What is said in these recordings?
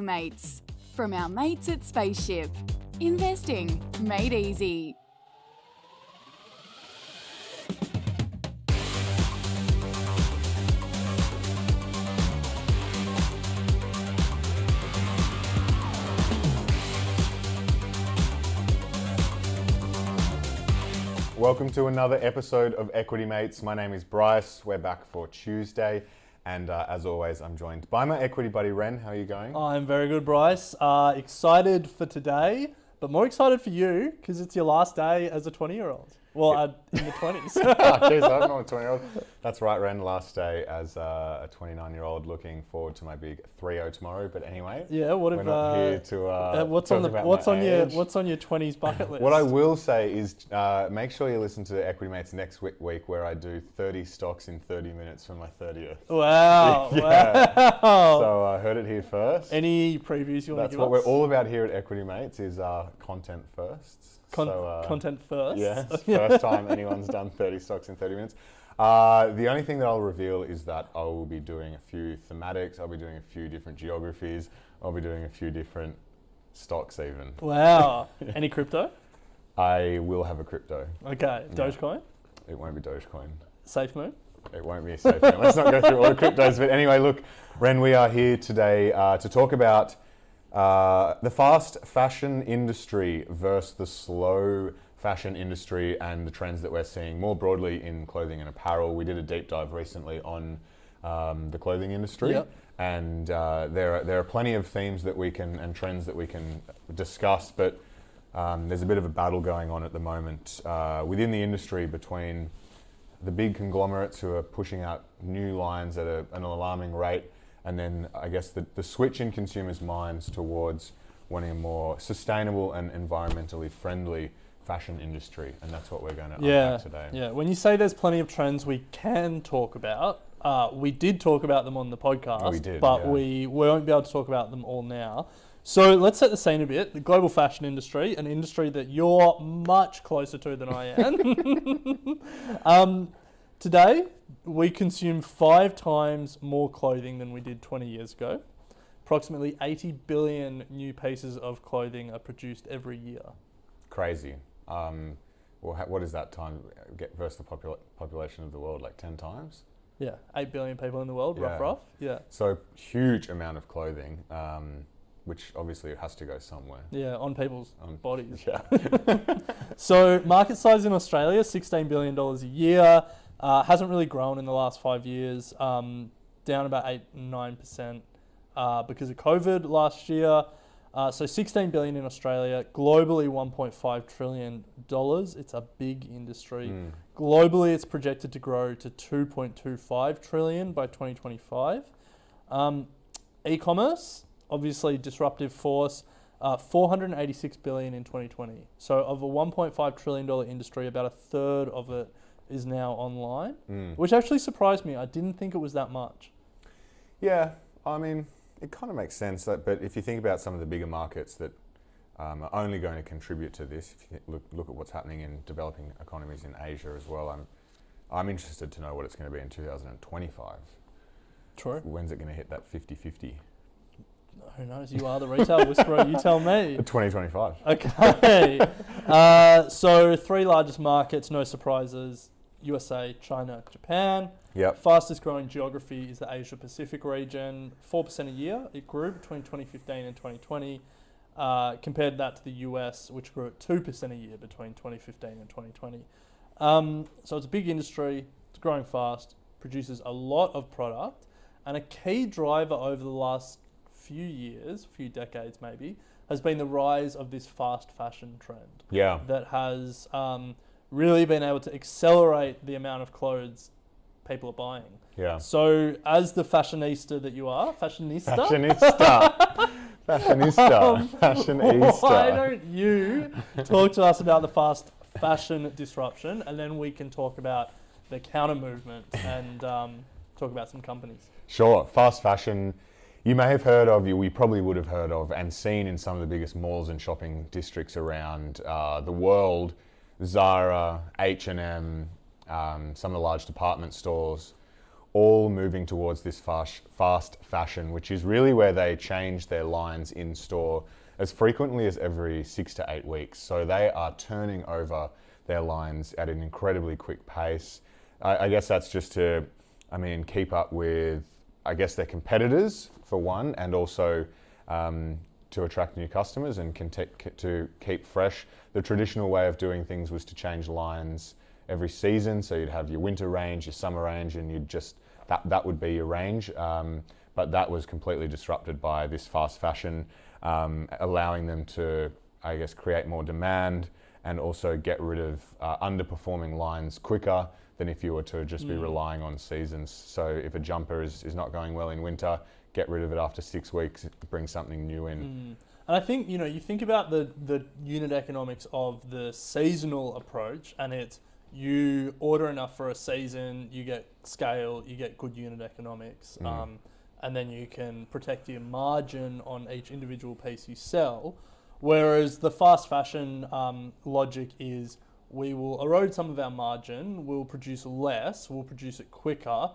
Mates. From our mates at Spaceship. Investing made easy. Welcome to another episode of Equity Mates. My name is Bryce. We're back for Tuesday. And as always, I'm joined by my equity buddy, Ren. How are you going? I'm very good, Bryce. Excited for today, but more excited for you because it's your last day as a 20-year-old. Well, in the 20s. Jeez, I'm not a 20-year-old. That's right, Ren. Last day as a 29-year-old. Looking forward to my big 3-0 tomorrow. But anyway, yeah. What if we're not here to what's talk on the about what's my on age. your what's on your 20s bucket list? What I will say is make sure you listen to Equity Mates next week where I do 30 stocks in 30 minutes for my 30th. Wow! Yeah. Wow! So I heard it here first. Any previews you want That's to give what us? we're all about here at Equity Mates is content first. Content first. Yes, first time anyone's done 30 stocks in 30 minutes. The only thing that I'll reveal is that I will be doing a few thematics, I'll be doing a few different geographies, I'll be doing a few different stocks even. Wow! Any crypto? I will have a crypto. Okay. Dogecoin? It won't be Dogecoin. SafeMoon? It won't be a safe one. Let's not go through all the cryptos. But anyway, look, Ren, we are here today to talk about the fast fashion industry versus the slow fashion industry and the trends that we're seeing more broadly in clothing and apparel. We did a deep dive recently on the clothing industry. Yep. And there are plenty of themes that we can and trends that we can discuss, but there's a bit of a battle going on at the moment within the industry between the big conglomerates who are pushing out new lines at an alarming rate, and then I guess the switch in consumers' minds towards wanting a more sustainable and environmentally friendly fashion industry, and that's what we're going to unpack today. Yeah, when you say there's plenty of trends we can talk about, we did talk about them on the podcast, We did, but yeah. we won't be able to talk about them all now. So let's set the scene a bit. The global fashion industry, an industry that you're much closer to than I am. Today, we consume 5 times more clothing than we did 20 years ago. Approximately 80 billion new pieces of clothing are produced every year. Crazy. Well, what is that time versus the population of the world, like 10 times? Yeah, 8 billion people in the world, Yeah. rough. Yeah. So huge amount of clothing, which obviously has to go somewhere. Yeah, on people's bodies. Yeah. So market size in Australia, $16 billion a year. Hasn't really grown in the last 5 years, down about 8-9% because of COVID last year. So 16 billion in Australia, globally $1.5 trillion. It's a big industry. Globally, it's projected to grow to 2.25 trillion by 2025. E-commerce, obviously disruptive force, 486 billion in 2020. So of a $1.5 trillion industry, about a third of it is now online, which actually surprised me. I didn't think it was that much. Yeah, I mean, it kind of makes sense. But if you think about some of the bigger markets that are only going to contribute to this, if you look at what's happening in developing economies in Asia as well, I'm interested to know what it's going to be in 2025. True. When's it going to hit that 50-50? Who knows? You are the retail whisperer. You tell me. 2025. Okay. So 3 largest markets, no surprises. USA, China, Japan. Yep. Fastest growing geography is the Asia Pacific region. 4% a year. It grew between 2015 and 2020. Compared that to the US, which grew at 2% a year between 2015 and 2020. So it's a big industry. It's growing fast. Produces a lot of product. And a key driver over the last few decades maybe, has been the rise of this fast fashion trend. Yeah. That has really been able to accelerate the amount of clothes people are buying. Yeah. So as the fashionista that you are, fashionista? Fashionista. Why don't you talk to us about the fast fashion disruption, and then we can talk about the counter movement and talk about some companies. Sure. Fast fashion. You may have heard of, we probably would have heard of and seen in some of the biggest malls and shopping districts around the world, Zara, H&M, some of the large department stores, all moving towards this fast fashion, which is really where they change their lines in store as frequently as every 6 to 8 weeks. So they are turning over their lines at an incredibly quick pace. I guess that's just to, keep up with, their competitors for one, and also to attract new customers and to keep fresh. The traditional way of doing things was to change lines every season. So you'd have your winter range, your summer range, and you'd just, that would be your range. But that was completely disrupted by this fast fashion, allowing them to, create more demand and also get rid of underperforming lines quicker than if you were to just be relying on seasons. So if a jumper is not going well in winter, get rid of it after 6 weeks, bring something new in. And I think, you think about the unit economics of the seasonal approach, and it's you order enough for a season, you get scale, you get good unit economics, and then you can protect your margin on each individual piece you sell. Whereas the fast fashion logic is we will erode some of our margin, we'll produce less, we'll produce it quicker,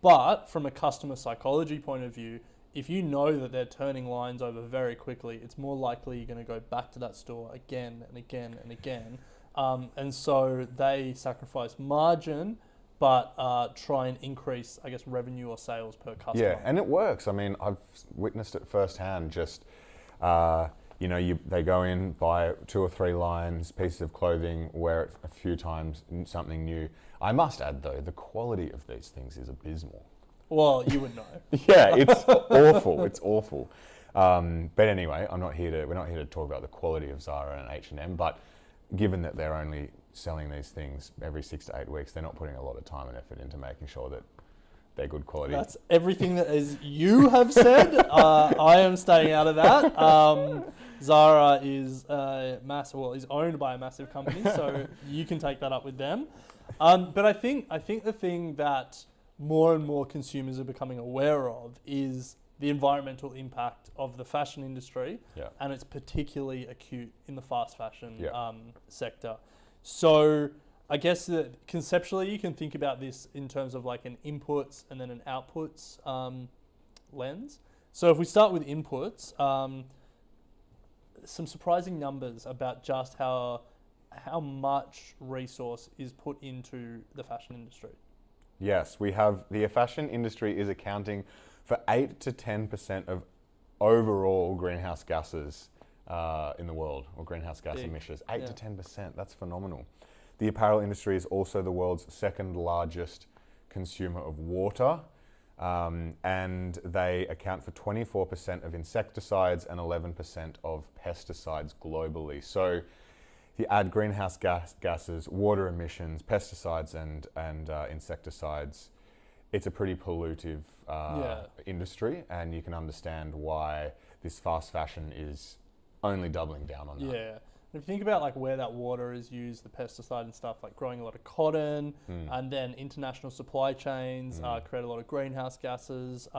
but from a customer psychology point of view, if you know that they're turning lines over very quickly, it's more likely you're going to go back to that store again and again and again. And so they sacrifice margin, but try and increase, revenue or sales per customer. Yeah, and it works. I've witnessed it firsthand. Just, they go in, buy 2 or 3 lines, pieces of clothing, wear it a few times, something new. I must add, though, the quality of these things is abysmal. Well, you would know. Yeah, it's awful. It's awful. But anyway, we're not here to talk about the quality of Zara and H&M, but given that they're only selling these things every 6 to 8 weeks, they're not putting a lot of time and effort into making sure that they're good quality. That's everything that is you have said. I am staying out of that. Zara is is owned by a massive company, so you can take that up with them. But I think the thing that more and more consumers are becoming aware of is the environmental impact of the fashion industry, and it's particularly acute in the fast fashion sector. So I guess that conceptually you can think about this in terms of like an inputs and then an outputs lens. So if we start with inputs, some surprising numbers about just how much resource is put into the fashion industry. Yes, the fashion industry is accounting for 8 to 10% of overall greenhouse gases in the world, or greenhouse gas emissions. 8 to 10%, that's phenomenal. The apparel industry is also the world's second largest consumer of water, and they account for 24% of insecticides and 11% of pesticides globally. So if you add greenhouse gases, water emissions, pesticides and insecticides, it's a pretty pollutive industry, and you can understand why this fast fashion is only doubling down on that. Yeah. If you think about like where that water is used, the pesticide and stuff, like growing a lot of cotton, and then international supply chains create a lot of greenhouse gases.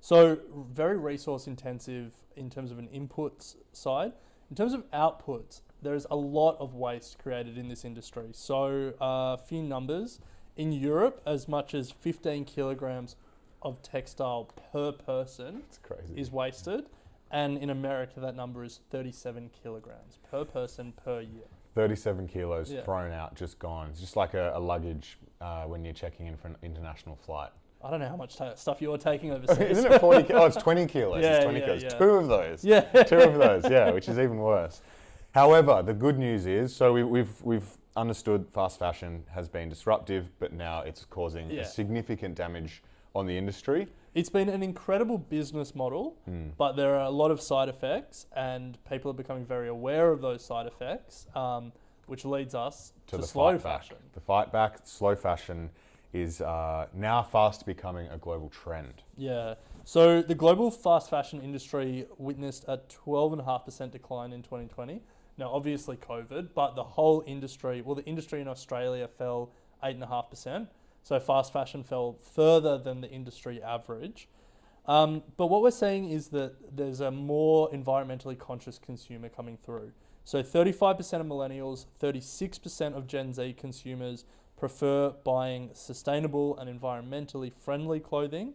So very resource intensive in terms of an inputs side. In terms of outputs, there's a lot of waste created in this industry. So a few numbers. In Europe, as much as 15 kilograms of textile per person is wasted. And in America, that number is 37 kilograms per person per year. 37 kilos thrown out, just gone. It's just like a luggage when you're checking in for an international flight. I don't know how much stuff you're taking overseas. Isn't it 40 kilos? Oh, it's 20 kilos. Yeah, it's 20 kilos. yeah. 2 of those. Yeah. 2 of those, which is even worse. However, the good news is, so we've understood fast fashion has been disruptive, but now it's causing significant damage on the industry. It's been an incredible business model, but there are a lot of side effects, and people are becoming very aware of those side effects, which leads us to slow fashion. The fight back, slow fashion is now fast becoming a global trend. Yeah. So the global fast fashion industry witnessed a 12.5% decline in 2020. Now, obviously COVID, but the whole industry, the industry in Australia fell 8.5%. So fast fashion fell further than the industry average. But what we're seeing is that there's a more environmentally conscious consumer coming through. So 35% of millennials, 36% of Gen Z consumers, prefer buying sustainable and environmentally friendly clothing.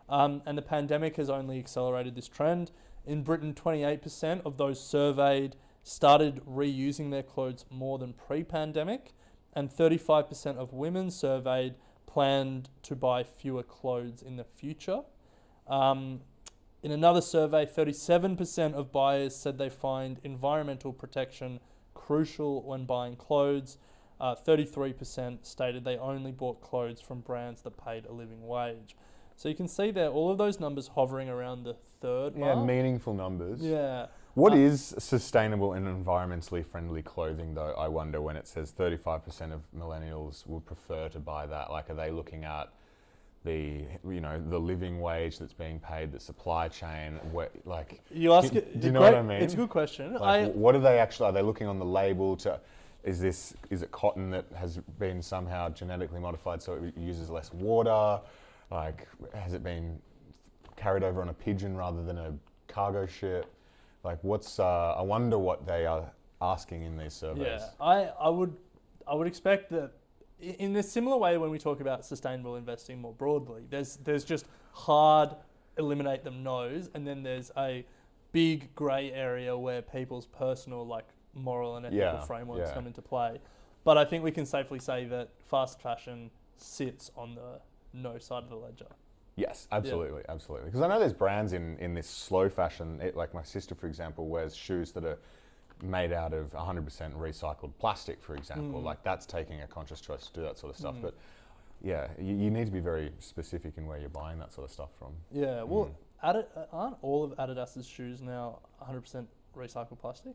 And the pandemic has only accelerated this trend. In Britain, 28% of those surveyed started reusing their clothes more than pre-pandemic, and 35% of women surveyed planned to buy fewer clothes in the future. In another survey, 37% of buyers said they find environmental protection crucial when buying clothes. 33% stated they only bought clothes from brands that paid a living wage. So you can see there all of those numbers hovering around the third mark. Yeah, meaningful numbers. Yeah. What is sustainable and environmentally friendly clothing, though, I wonder, when it says 35% of millennials would prefer to buy that? Like, are they looking at the living wage that's being paid, the supply chain? You ask do it. you know what I mean? It's a good question. What are they actually? Are they looking on the label to? Is it cotton that has been somehow genetically modified so it uses less water? Like, has it been carried over on a pigeon rather than a cargo ship? Like, I wonder what they are asking in these surveys. Yeah, I would expect that in a similar way when we talk about sustainable investing more broadly, there's just hard eliminate them no's, and then there's a big grey area where people's personal moral and ethical frameworks come into play. But I think we can safely say that fast fashion sits on the no side of the ledger. Yes, absolutely. Because I know there's brands in this slow fashion, like my sister, for example, wears shoes that are made out of 100% recycled plastic, for example. Like, that's taking a conscious choice to do that sort of stuff. But yeah, you need to be very specific in where you're buying that sort of stuff from. Yeah, well, aren't all of Adidas's shoes now 100% recycled plastic?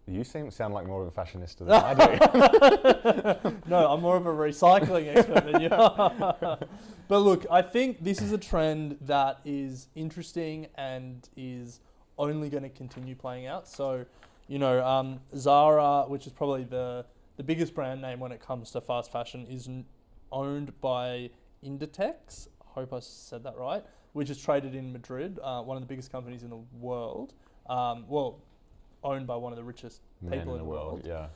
You sound like more of a fashionista than I do. No, I'm more of a recycling expert than you are. But look, I think this is a trend that is interesting and is only going to continue playing out. So, Zara, which is probably the biggest brand name when it comes to fast fashion, is owned by Inditex. I hope I said that right. Which is traded in Madrid, one of the biggest companies in the world. Owned by one of the richest people in the world. Yeah.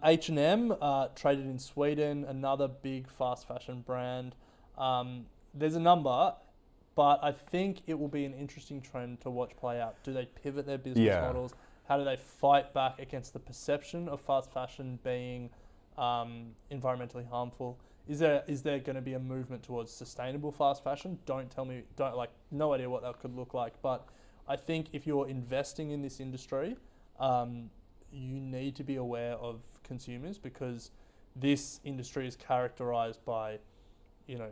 H&M, traded in Sweden, another big fast fashion brand. There's a number, but I think it will be an interesting trend to watch play out. Do they pivot their business models? How do they fight back against the perception of fast fashion being environmentally harmful? Is there going to be a movement towards sustainable fast fashion? No idea what that could look like, but I think if you're investing in this industry, you need to be aware of consumers, because this industry is characterized by,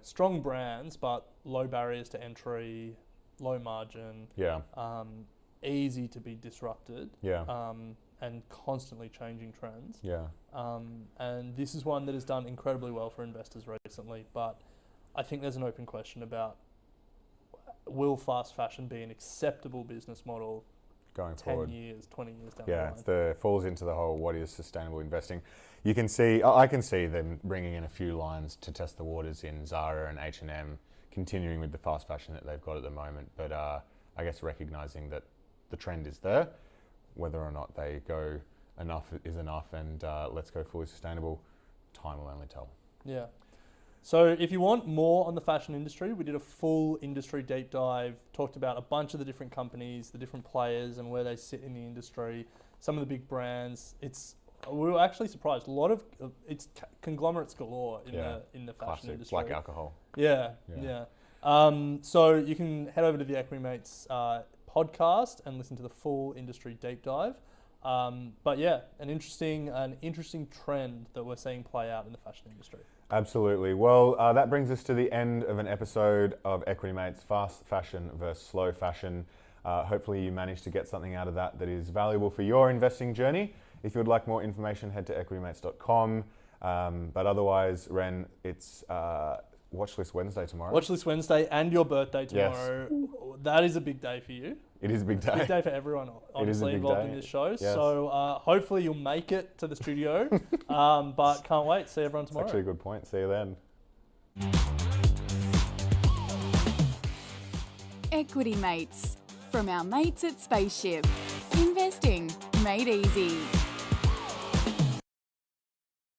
strong brands, but low barriers to entry, low margin, easy to be disrupted, and constantly changing trends. And this is one that has done incredibly well for investors recently, but I think there's an open question about, will fast fashion be an acceptable business model going 10 forward? years, 20 years down the line? Yeah, it falls into the whole what is sustainable investing. I can see them bringing in a few lines to test the waters in Zara and H&M, continuing with the fast fashion that they've got at the moment. But I guess recognising that the trend is there, whether or not they go enough is enough and let's go fully sustainable, time will only tell. Yeah. So if you want more on the fashion industry, we did a full industry deep dive, talked about a bunch of the different companies, the different players and where they sit in the industry, some of the big brands. We were actually surprised. A lot of it's conglomerates galore in the fashion Classic, industry. like alcohol. Yeah. So you can head over to the Equity Mates podcast and listen to the full industry deep dive. But yeah, an interesting trend that we're seeing play out in the fashion industry. Absolutely. Well, that brings us to the end of an episode of Equity Mates, fast fashion versus slow fashion. Hopefully you managed to get something out of that is valuable for your investing journey. If you would like more information, head to equitymates.com. But otherwise, Ren, it's Watchlist Wednesday tomorrow. Watchlist Wednesday and your birthday tomorrow. Yes. That is a big day for you. It is a big day. It's a big day for everyone, honestly, involved in this show. Yes. So hopefully you'll make it to the studio. But can't wait. See everyone tomorrow. That's actually a good point. See you then. Equity Mates, from our mates at Spaceship. Investing made easy.